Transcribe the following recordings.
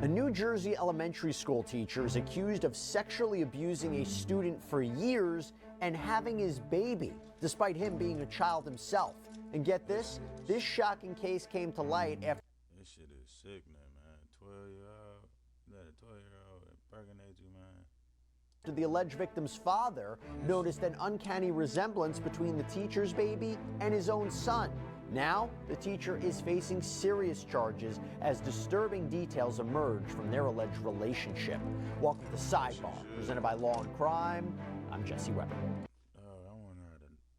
A New Jersey elementary school teacher is accused of sexually abusing a student for years and having his baby, despite him being a child himself. And get this shocking case came to light after this shit is sickening, man. 12-year-old, let a 12-year-old impregnate you, man. The alleged victim's father noticed an uncanny resemblance between the teacher's baby and his own son. Now, the teacher is facing serious charges as disturbing details emerge from their alleged relationship. Welcome to Sidebar, presented by Law and Crime. I'm Jesse Weber. Oh, I wonder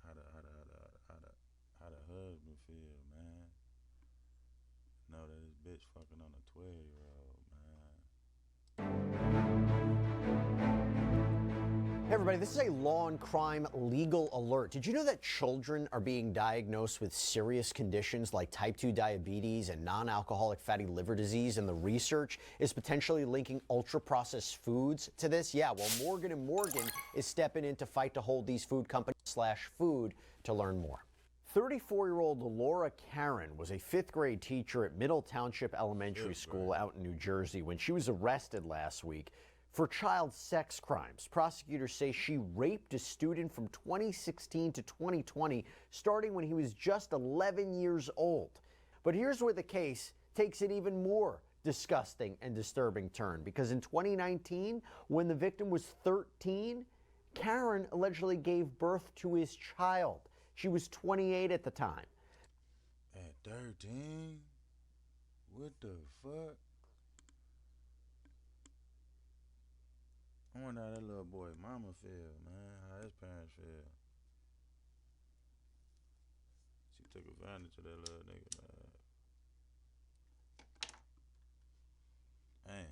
how the husband feel, man. Know that his bitch fucking on a 12-year-old, man. Hey everybody, this is a Law and Crime legal alert. Did you know that children are being diagnosed with serious conditions like type 2 diabetes and non-alcoholic fatty liver disease, and the research is potentially linking ultra-processed foods to this? Yeah, well, Morgan & Morgan is stepping in to fight to hold these food companies /food to learn more. 34-year-old Laura Karen was a fifth grade teacher at Middle Township Elementary School out in New Jersey when she was arrested last week for child sex crimes. Prosecutors say she raped a student from 2016 to 2020, starting when he was just 11 years old. But here's where the case takes an even more disgusting and disturbing turn, because in 2019, when the victim was 13, Karen allegedly gave birth to his child. She was 28 at the time. At 13? What the fuck? I wonder how that little boy mama feel, man. How his parents feel. She took advantage of that little nigga, man. Man.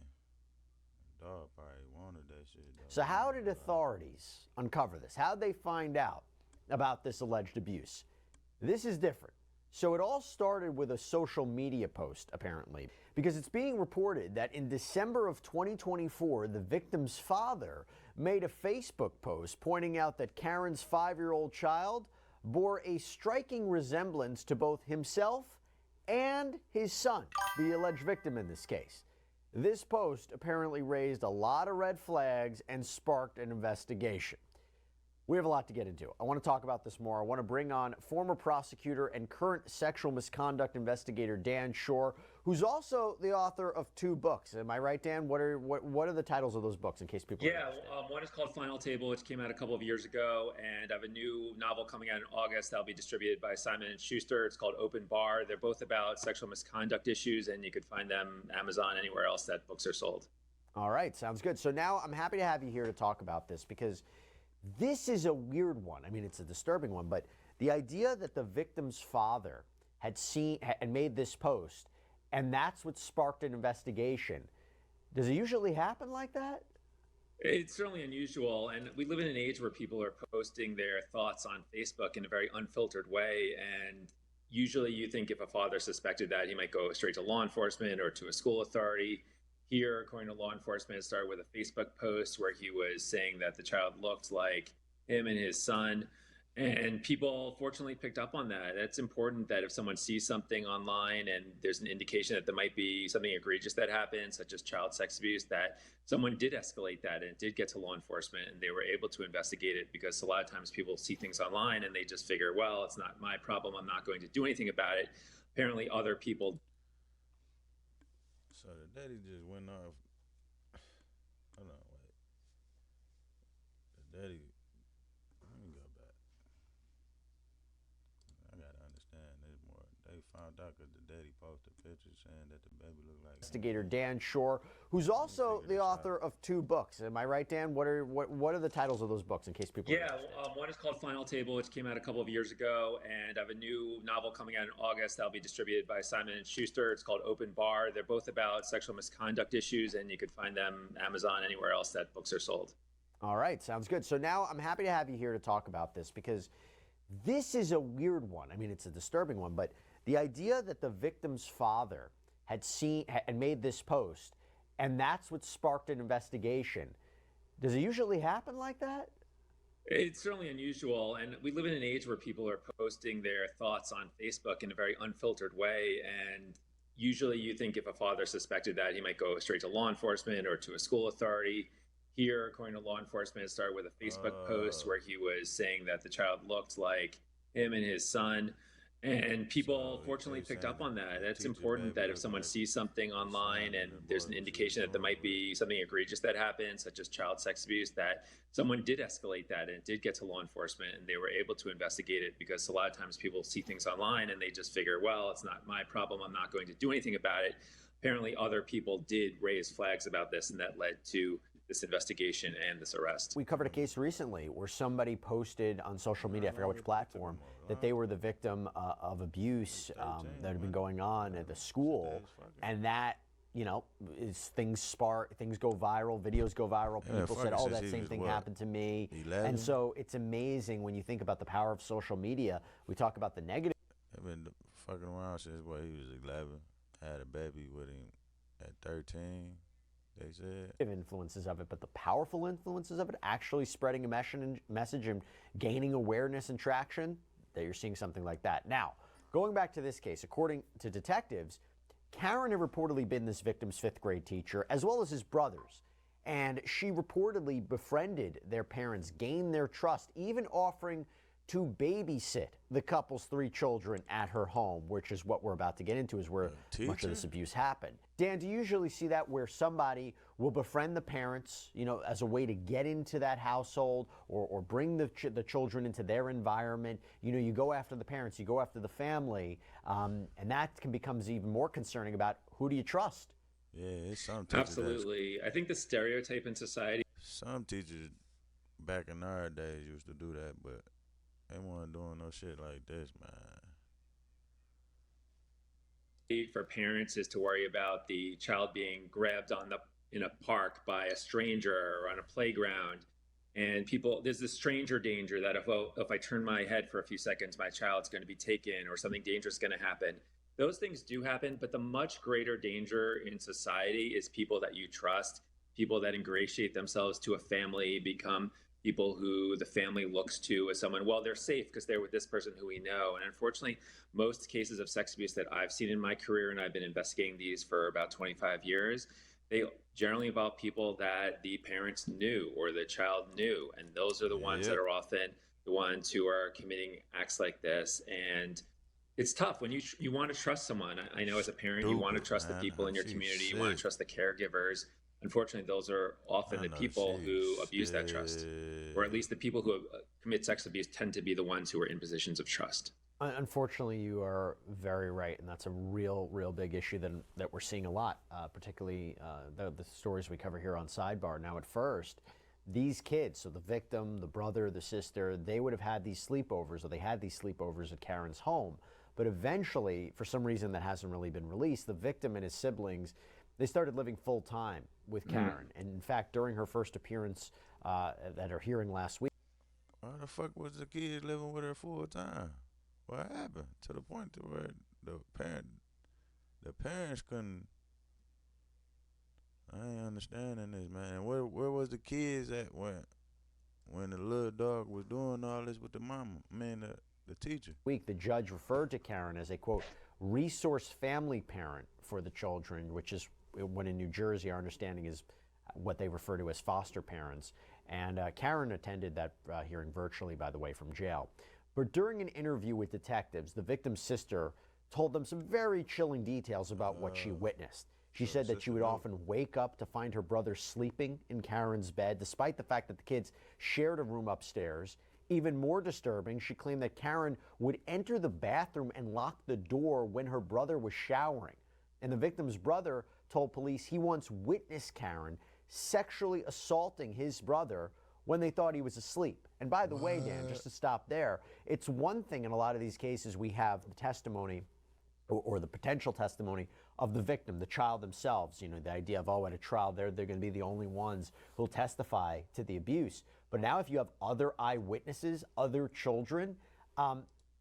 Dog probably wanted that shit, though. So how did authorities uncover this? How'd they find out about this alleged abuse? This is different. So it all started with a social media post, apparently, because it's being reported that in December of 2024, the victim's father made a Facebook post pointing out that Karen's 5-year-old child bore a striking resemblance to both himself and his son, the alleged victim in this case. This post apparently raised a lot of red flags and sparked an investigation. We have a lot to get into. I want to talk about this more. I want to bring on former prosecutor and current sexual misconduct investigator Dan Shore, who's also the author of 2 books. Am I right, Dan? What are the titles of those books, in case people? Yeah, one is called Final Table, which came out a couple of years ago, and I have a new novel coming out in August that'll be distributed by Simon & Schuster. It's called Open Bar. They're both about sexual misconduct issues, and you could find them Amazon, anywhere else that books are sold. All right, sounds good. So now I'm happy to have you here to talk about this, because this is a weird one. I mean, it's a disturbing one, but the idea that the victim's father had seen and made this post, and that's what sparked an investigation. Does it usually happen like that? It's certainly unusual, and we live in an age where people are posting their thoughts on Facebook in a very unfiltered way, and usually you think if a father suspected that, he might go straight to law enforcement or to a school authority. Here, according to law enforcement, it started with a Facebook post where he was saying that the child looked like him and his son. And people fortunately picked up on that. It's important that if someone sees something online and there's an indication that there might be something egregious that happened, such as child sex abuse, that someone did escalate that and did get to law enforcement and they were able to investigate it, because a lot of times people see things online and they just figure, well, it's not my problem, I'm not going to do anything about it. Apparently other people. So the daddy just went off. Hold on, wait. The daddy. Let me go back. I gotta understand this more. They found out because the daddy posted pictures saying that the baby looked like. Investigator Dan Shore, who's also the author of 2 books. Am I right, Dan? What are the titles of those books, in case people? Yeah, one is called Final Table, which came out a couple of years ago, and I have a new novel coming out in August that'll be distributed by Simon & Schuster. It's called Open Bar. They're both about sexual misconduct issues, and you could find them Amazon, anywhere else that books are sold. All right, sounds good. So now I'm happy to have you here to talk about this, because this is a weird one. I mean, it's a disturbing one, but the idea that the victim's father had seen and made this post, and that's what sparked an investigation. Does it usually happen like that? It's certainly unusual, and we live in an age where people are posting their thoughts on Facebook in a very unfiltered way, and usually you think if a father suspected that, he might go straight to law enforcement or to a school authority. Here, according to law enforcement, it started with a Facebook post where he was saying that the child looked like him and his son. And people fortunately picked up on that. It's important that if someone sees something online and there's an indication that there might be something egregious that happened, such as child sex abuse, that someone did escalate that and it did get to law enforcement and they were able to investigate it, because a lot of times people see things online and they just figure, well, it's not my problem, I'm not going to do anything about it. Apparently other people did raise flags about this, and that led to this investigation and this arrest. We covered a case recently where somebody posted on social media, I forgot which platform, that they were the victim of abuse that had been going on at the school, and that, you know, things go viral, videos go viral. People said, "Oh, that same thing happened to me." 11? And so it's amazing when you think about the power of social media. We talk about the negative. I've been fucking around since he was 11. Had a baby with him at 13. They said Influences of it, but the powerful influences of it, actually spreading a message and gaining awareness and traction, that you're seeing something like that. Now, going back to this case, according to detectives, Karen had reportedly been this victim's 5th grade teacher, as well as his brothers. And she reportedly befriended their parents, gained their trust, even offering to babysit the couple's 3 children at her home, which is what we're about to get into, is where much of this abuse happened. Dan, do you usually see that where somebody will befriend the parents, you know, as a way to get into that household, or bring the children into their environment? You know, you go after the parents, you go after the family, and that becomes even more concerning about who do you trust? Yeah, it's some teachers. Absolutely. I think the stereotype in society. Some teachers back in our days used to do that, but they weren't doing no shit like this, man. For parents is to worry about the child being grabbed in a park by a stranger or on a playground, and there's this stranger danger that if I turn my head for a few seconds, my child's going to be taken or something dangerous is going to happen. Those things do happen, but the much greater danger in society is people that you trust, people that ingratiate themselves to a family, become people who the family looks to as someone, well, they're safe because they're with this person who we know. And unfortunately, most cases of sex abuse that I've seen in my career, and I've been investigating these for about 25 years, they generally involve people that the parents knew or the child knew. And those are the ones that are often the ones who are committing acts like this. And it's tough when you want to trust someone. I know as a parent, you want to trust the people in your community, you want to trust the caregivers. Unfortunately, those are often the people who abuse that trust, or at least the people who commit sex abuse tend to be the ones who are in positions of trust. Unfortunately, you are very right, and that's a real big issue that we're seeing a lot, particularly the stories we cover here on Sidebar. Now, at first, these kids, so the victim, the brother, the sister, they would have had these sleepovers, or they had these sleepovers at Karen's home. But eventually, for some reason that hasn't really been released, the victim and his siblings, they started living full-time with Karen. And in fact, during her first appearance at her hearing last week. Why the fuck was the kid living with her full-time? What happened? To the point to where the parents couldn't. I ain't understanding this, man. Where was the kids at when the little dog was doing all this with the mama? I mean, the teacher. Week, the judge referred to Karen as a, quote, resource family parent for the children, which is when in New Jersey, our understanding is what they refer to as foster parents. And Karen attended that hearing virtually, by the way, from jail. But during an interview with detectives, the victim's sister told them some very chilling details about what she witnessed. She said that she would often wake up to find her brother sleeping in Karen's bed, despite the fact that the kids shared a room upstairs. Even more disturbing, she claimed that Karen would enter the bathroom and lock the door when her brother was showering. And the victim's brother told police he once witnessed Karen sexually assaulting his brother when they thought he was asleep. And by the way, Dan, just to stop there, it's one thing in a lot of these cases we have the testimony or the potential testimony of the victim, the child themselves. You know, the idea of, oh, at a trial, they're going to be the only ones who'll testify to the abuse. But now if you have other eyewitnesses, other children.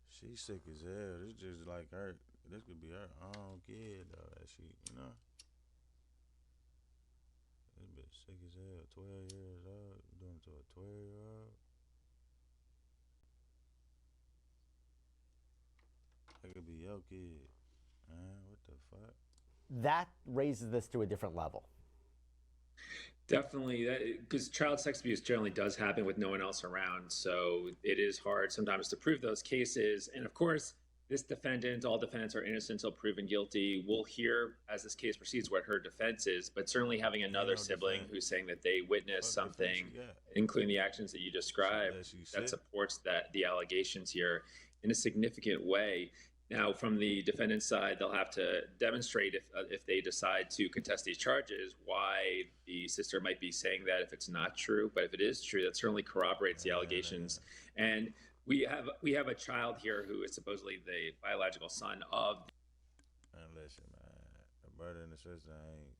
She's sick as hell. This just like her. This could be her own kid, though. That she, you know. This bitch sick as hell. 12 years old. Doing it to a 12-year-old. That could be your kid. man. What the fuck? That raises this to a different level. Definitely, because child sex abuse generally does happen with no one else around. So it is hard sometimes to prove those cases. And of course, this defendant, all defendants are innocent until proven guilty. We'll hear as this case proceeds what her defense is. But certainly having another sibling who's saying that they witnessed something, including the actions that you described, that supports the allegations here in a significant way. Now, from the defendant's side, they'll have to demonstrate if they decide to contest these charges, why the sister might be saying that if it's not true. But if it is true, that certainly corroborates the allegations. And we have a child here who is supposedly the biological son of. And listen, man, the brother and the sister ain't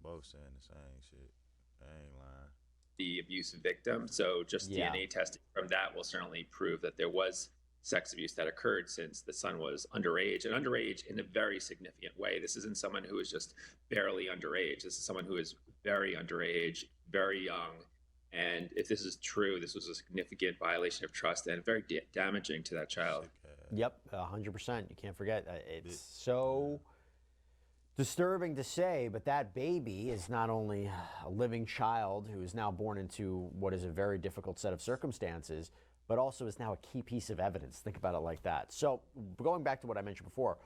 both saying the same shit. They ain't lying. The abuse victim. So just DNA testing from that will certainly prove that there was sex abuse that occurred, since the son was underage, and underage in a very significant way. This isn't someone who is just barely underage. This is someone who is very underage, very young. And if this is true, this was a significant violation of trust and very damaging to that child. Yep, 100%. You can't forget. It's so disturbing to say, but that baby is not only a living child who is now born into what is a very difficult set of circumstances, but also is now a key piece of evidence. Think about it like that. So going back to what I mentioned before,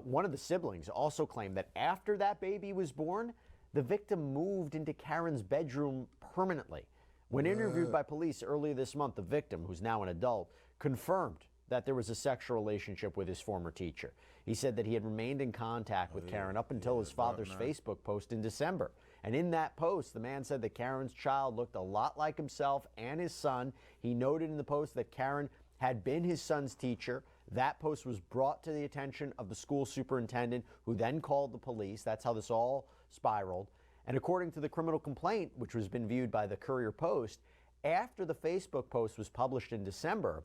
one of the siblings also claimed that after that baby was born, the victim moved into Karen's bedroom permanently. When interviewed by police earlier this month, the victim, who's now an adult, confirmed that there was a sexual relationship with his former teacher. He said that he had remained in contact with Karen up until his father's Facebook post in December. And in that post, the man said that Karen's child looked a lot like himself and his son. He noted in the post that Karen had been his son's teacher. That post was brought to the attention of the school superintendent, who then called the police. That's how this all spiraled. And according to the criminal complaint, which has been viewed by the Courier Post, after the Facebook post was published in December,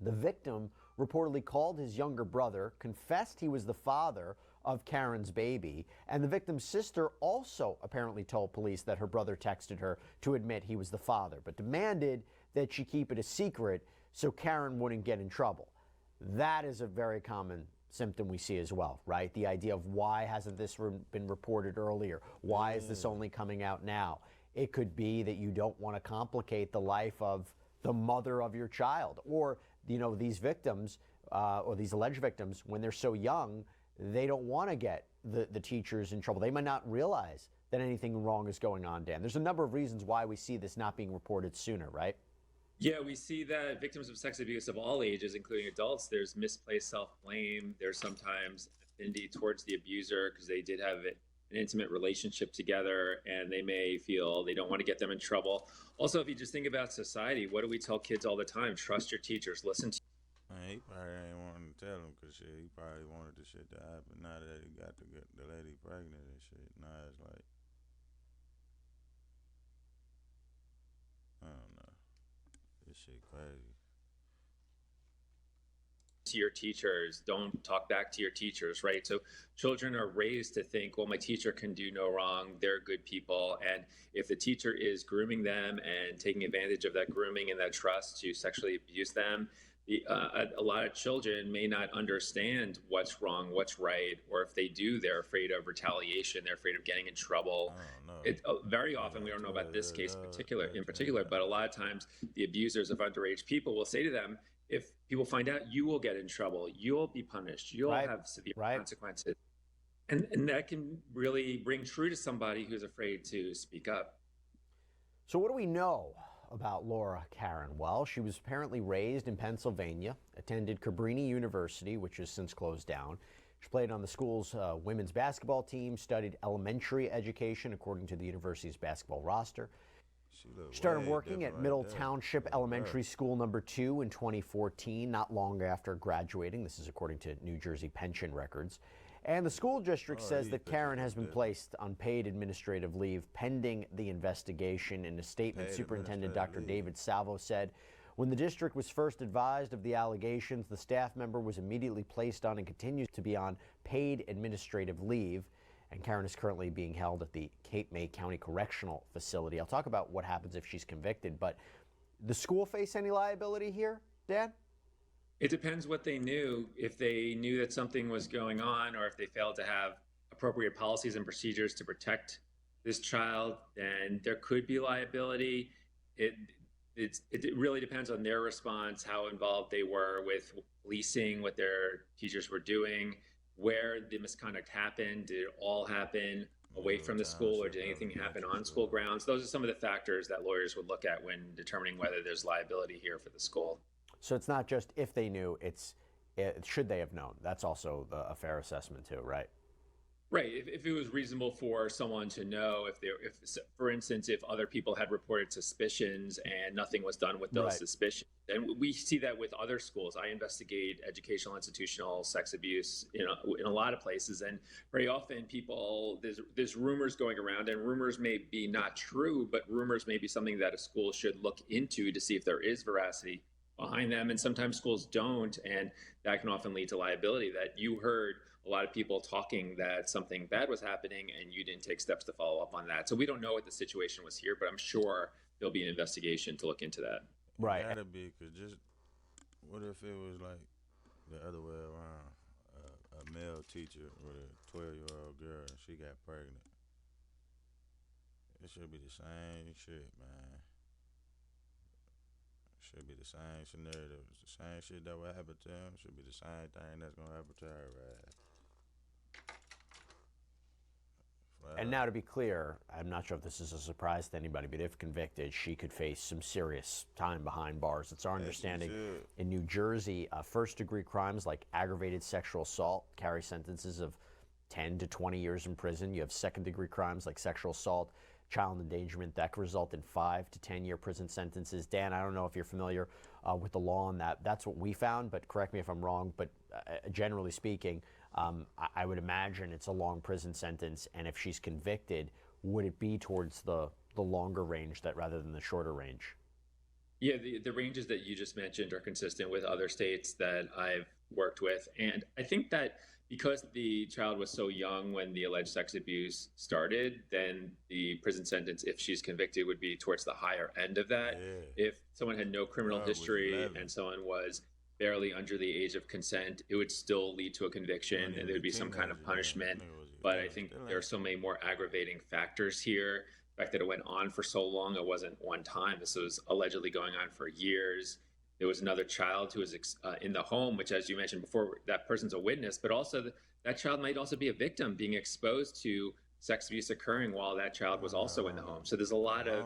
the victim reportedly called his younger brother, confessed he was the father of Karen's baby, and the victim's sister also apparently told police that her brother texted her to admit he was the father, but demanded that she keep it a secret so Karen wouldn't get in trouble. That is a very common symptom we see as well, right? The idea of why hasn't this been reported earlier? Why is this only coming out now? It could be that you don't want to complicate the life of the mother of your child, or these victims or these alleged victims, when they're so young, they don't want to get the teachers in trouble. They might not realize that anything wrong is going on, Dan. There's a number of reasons why we see this not being reported sooner, right? Yeah, we see that victims of sex abuse of all ages, including adults, there's misplaced self-blame. There's sometimes affinity towards the abuser because they did have an intimate relationship together, and they may feel they don't want to get them in trouble. Also, if you just think about society, what do we tell kids all the time? Trust your teachers, listen to. Man, he probably ain't wanting to tell him because he probably wanted the shit to happen. Now that he got the lady pregnant and shit, now it's like, I don't know. This shit crazy. To your teachers, don't talk back to your teachers, right? So children are raised to think, well, my teacher can do no wrong, they're good people. And if the teacher is grooming them and taking advantage of that grooming and that trust to sexually abuse them, a lot of children may not understand what's wrong, what's right, or if they do, they're afraid of retaliation, they're afraid of getting in trouble. Very often, we don't know about this case in particular, but a lot of times the abusers of underage people will say to them, if people find out, you will get in trouble, you'll be punished, you'll have severe consequences. And that can really ring true to somebody who's afraid to speak up. So what do we know about Laura Karen? Well, she was apparently raised in Pennsylvania, attended Cabrini University, which has since closed down. She played on the school's women's basketball team, studied elementary education according to the university's basketball roster. She started working at Middle Township Elementary School number 2 in 2014, not long after graduating. This is according to New Jersey pension records. And the school district says that Karen has been placed on paid administrative leave pending the investigation. In a statement, Superintendent Dr. David Salvo said, when the district was first advised of the allegations, the staff member was immediately placed on and continues to be on paid administrative leave. And Karen is currently being held at the Cape May County Correctional Facility. I'll talk about what happens if she's convicted, but the school face any liability here, Dan? It depends what they knew. If they knew that something was going on, or if they failed to have appropriate policies and procedures to protect this child, then there could be liability. It it really depends on their response, how involved they were with policing, what their teachers were doing, where the misconduct happened. Did it all happen away from the school, or did anything happen on school grounds? Those are some of the factors that lawyers would look at when determining whether there's liability here for the school. So it's not just if they knew, it's should they have known. That's also a fair assessment too, right? Right. If it was reasonable for someone to know, if for instance, if other people had reported suspicions and nothing was done with those suspicions, and we see that with other schools. I investigate educational, institutional sex abuse, in a lot of places, and very often there's rumors going around, and rumors may be not true, but rumors may be something that a school should look into to see if there is veracity behind them. And sometimes schools don't, and that can often lead to liability. That you heard a lot of people talking that something bad was happening and you didn't take steps to follow up on that. So we don't know what the situation was here, but I'm sure there'll be an investigation to look into that. Right. Gotta be, cause just what if it was like the other way around? A male teacher with a 12-year-old girl and she got pregnant. It should be the same shit, man. Should be the same scenario. It's the same shit that would happen to him. Should be the same thing that's gonna happen to her, right? And now, to be clear, I'm not sure if this is a surprise to anybody, but if convicted, she could face some serious time behind bars. It's our understanding in New Jersey, first-degree crimes like aggravated sexual assault carry sentences of 10 to 20 years in prison. You have second-degree crimes like sexual assault, child endangerment, that could result in 5 to 10-year prison sentences. Dan, I don't know if you're familiar with the law on that. That's what we found, but correct me if I'm wrong. But generally speaking, I would imagine it's a long prison sentence, and if she's convicted, would it be towards the longer range rather than the shorter range? Yeah, the ranges that you just mentioned are consistent with other states that I've worked with. And I think that because the child was so young when the alleged sex abuse started, then the prison sentence, if she's convicted, would be towards the higher end of that. Yeah. If someone had no criminal history and someone was barely under the age of consent, it would still lead to a conviction and there would be some kind of punishment. But I think there are so many more aggravating factors here. The fact that it went on for so long, it wasn't one time. This was allegedly going on for years. There was another child who was in the home, which, as you mentioned before, that person's a witness, but also that child might also be a victim being exposed to sex abuse occurring while that child was also in the home. So there's a lot of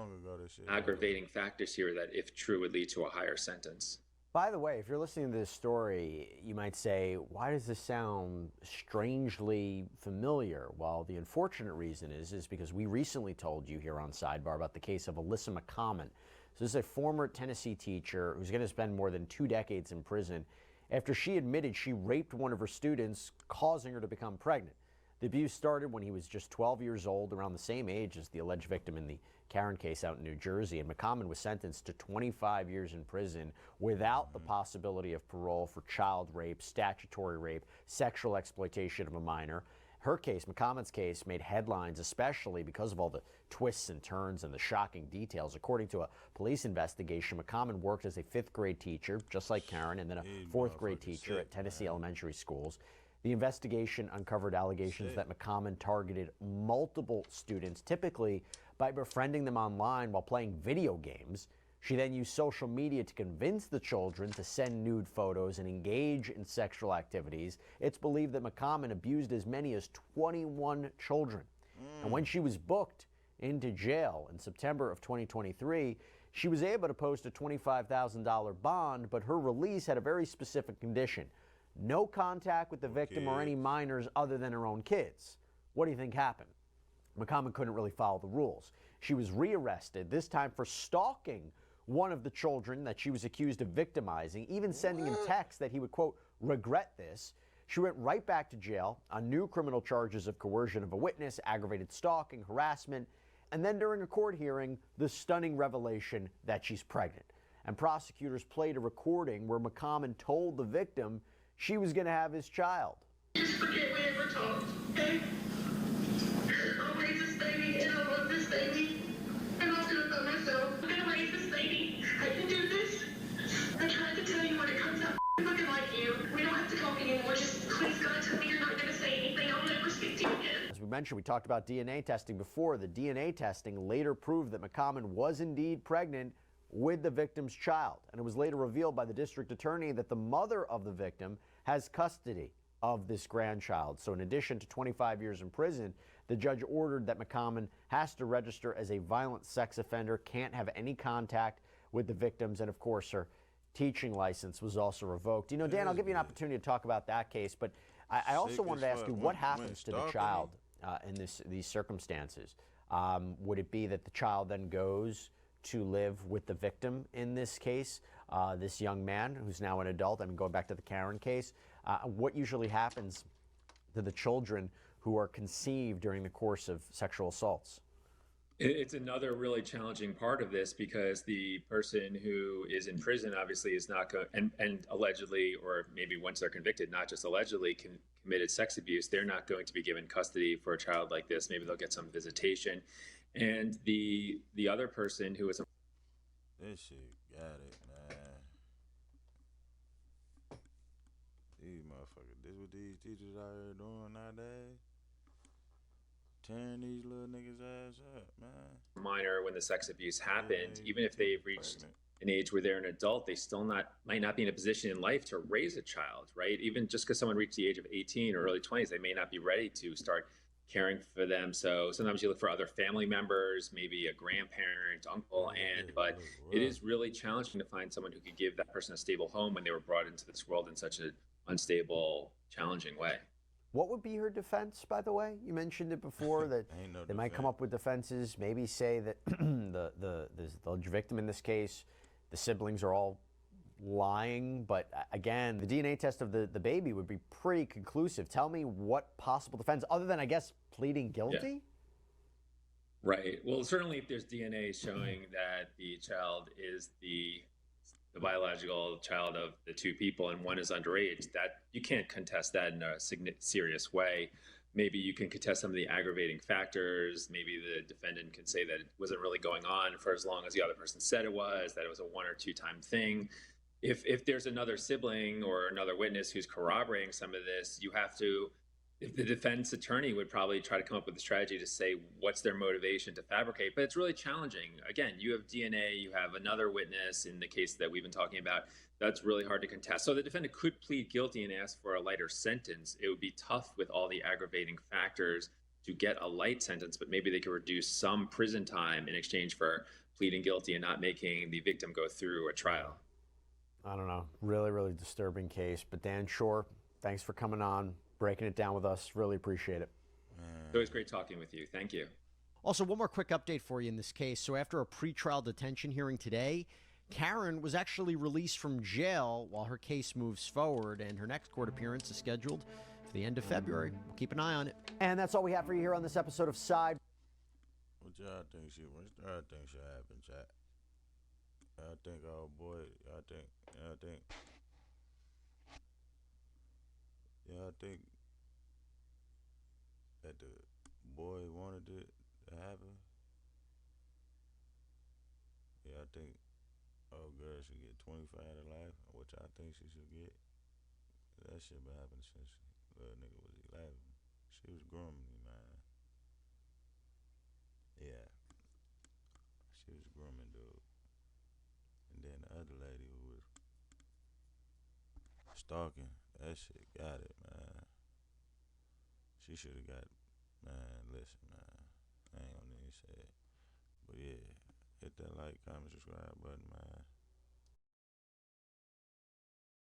aggravating factors here that, if true, would lead to a higher sentence. By the way, if you're listening to this story, you might say, why does this sound strangely familiar? Well, the unfortunate reason is because we recently told you here on Sidebar about the case of Alyssa McCommon. So this is a former Tennessee teacher who's going to spend more than 2 decades in prison after she admitted she raped one of her students, causing her to become pregnant. The abuse started when he was just 12 years old, around the same age as the alleged victim in the Karen case out in New Jersey, and McCommon was sentenced to 25 years in prison without the possibility of parole for child rape, statutory rape, sexual exploitation of a minor. Her case, McCommon's case, made headlines, especially because of all the twists and turns and the shocking details. According to a police investigation, McCommon worked as a 5th grade teacher, just like Karen, and then a 4th grade teacher at Tennessee elementary schools. The investigation uncovered allegations that McCommon targeted multiple students, typically by befriending them online while playing video games. She then used social media to convince the children to send nude photos and engage in sexual activities. It's believed that McCommon abused as many as 21 children. And when she was booked into jail in September of 2023, she was able to post a $25,000 bond, but her release had a very specific condition: no contact with the victim or any minors other than her own kids. What do you think happened? McCommon couldn't really follow the rules. She was rearrested, this time for stalking one of the children that she was accused of victimizing, even sending him texts that he would, quote, regret this. She went right back to jail on new criminal charges of coercion of a witness, aggravated stalking, harassment, and then during a court hearing, the stunning revelation that she's pregnant. And prosecutors played a recording where McCommon told the victim she was going to have his child. Just forget we ever talked, okay? I'll raise this baby, and I love this baby, and I'll do it by myself. I'm gonna raise this baby. I can do this. I tried to tell you when it comes out, fucking mentioned, we talked about DNA testing before. The DNA testing later proved that McCommon was indeed pregnant with the victim's child. And it was later revealed by the district attorney that the mother of the victim has custody of this grandchild. So in addition to 25 years in prison, the judge ordered that McCommon has to register as a violent sex offender, can't have any contact with the victims, and of course her teaching license was also revoked. You know, Dan, I'll give you an opportunity to talk about that case, but I also wanted to ask you, what happens to the child in these circumstances? Would it be that the child then goes to live with the victim in this case, this young man who's now an adult? I mean, going back to the Karen case, what usually happens to the children who are conceived during the course of sexual assaults? It's another really challenging part of this, because the person who is in prison obviously is not going, and allegedly, or maybe once they're convicted, not just allegedly, committed sex abuse, they're not going to be given custody for a child like this. Maybe they'll get some visitation. And the other person who is... This shit got it, man. These motherfuckers, this what these teachers out here doing nowadays? Tearing these little niggas' ass up, man. Minor, when the sex abuse happened, even if they've reached an age where they're an adult, they still might not be in a position in life to raise a child, right? Even just because someone reached the age of 18 or early 20s, they may not be ready to start caring for them. So sometimes you look for other family members, maybe a grandparent, uncle, but it is really challenging to find someone who could give that person a stable home when they were brought into this world in such an unstable, challenging way. What would be her defense, by the way? You mentioned it before that they might come up with defenses, maybe say that the victim in this case, the siblings are all lying. But again, the DNA test of the baby would be pretty conclusive. Tell me what possible defense, other than, I guess, pleading guilty? Yeah. Right. Well, certainly if there's DNA showing that the child is the biological child of the two people and one is underage, that you can't contest that in a serious way. Maybe you can contest some of the aggravating factors. Maybe the defendant can say that it wasn't really going on for as long as the other person said it was, that it was a 1 or 2 time thing. If there's another sibling or another witness who's corroborating some of this, you have to, if the defense attorney would probably try to come up with a strategy to say what's their motivation to fabricate. But it's really challenging. Again, you have DNA, you have another witness in the case that we've been talking about. That's really hard to contest. So the defendant could plead guilty and ask for a lighter sentence. It would be tough with all the aggravating factors to get a light sentence, but maybe they could reduce some prison time in exchange for pleading guilty and not making the victim go through a trial. I don't know. Really, really disturbing case. But Dan Shore, thanks for coming on, breaking it down with us. Really appreciate it. It was great talking with you. Thank you. Also, one more quick update for you in this case. So after a pretrial detention hearing today, Karen was actually released from jail while her case moves forward, and her next court appearance is scheduled for the end of February. We'll keep an eye on it. And that's all we have for you here on this episode of Side. What y'all think should happen, chat? Y'all think, oh boy, y'all think that the boy wanted it to happen? Yeah, I think old girl should get 25 to life, which I think she should get. That shit been happening since little nigga was 11. She was grooming me, man. Yeah. She was grooming dude. And then the other lady who was stalking, that shit got it, man. She should have got, man, listen, man. I ain't gonna even say it. But yeah, hit that like, comment, subscribe button, man.